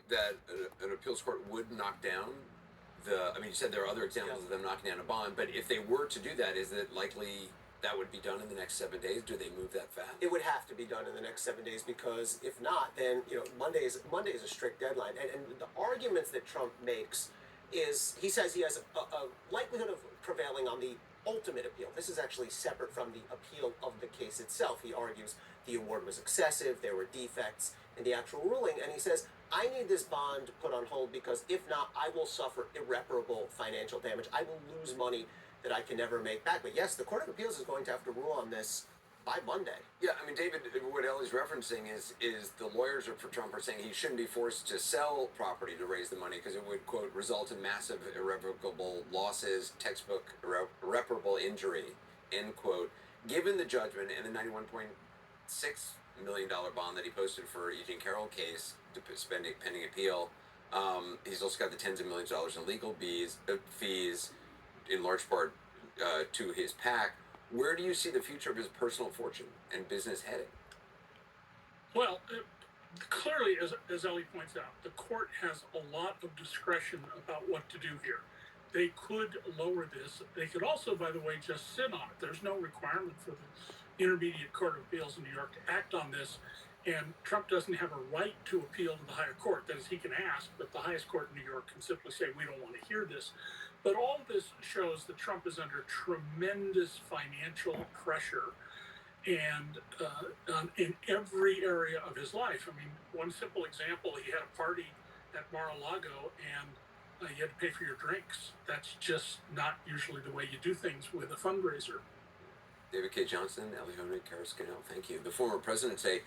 that an appeals court would knock down the? I mean, you said there are other examples of them knocking down a bond, but if they were to do that, is it likely that would be done in the next 7 days? Do they move that fast? It would have to be done in the next 7 days, because if not, then Monday is a strict deadline. And the arguments that Trump makes is, he says he has a likelihood of prevailing on the ultimate appeal. This is actually separate from the appeal of the case itself. He argues the award was excessive, there were defects in the actual ruling, and he says, I need this bond put on hold because if not, I will suffer irreparable financial damage. I will lose money that I can never make back. But yes, the Court of Appeals is going to have to rule on this by Monday. Yeah, I mean, David, what Ellie's referencing is the lawyers for Trump are saying he shouldn't be forced to sell property to raise the money because it would, quote, result in massive irrevocable losses, textbook irreparable injury, end quote. Given the judgment and the $91.6 million bond that he posted for Eugene Carroll case, pending appeal, he's also got the tens of millions of dollars in legal fees, in large part to his PAC. Where do you see the future of his personal fortune and business heading? Well, clearly, as Ellie points out, the court has a lot of discretion about what to do here. They could lower this. They could also, by the way, just sit on it. There's no requirement for the Intermediate Court of Appeals in New York to act on this. And Trump doesn't have a right to appeal to the higher court. That is, he can ask, but the highest court in New York can simply say, we don't want to hear this. But all of this shows that Trump is under tremendous financial pressure and in every area of his life. I mean, one simple example, he had a party at Mar-a-Lago and you had to pay for your drinks. That's just not usually the way you do things with a fundraiser. David Cay Johnston, Ellie Honig, Kara Scannell, thank you. The former president say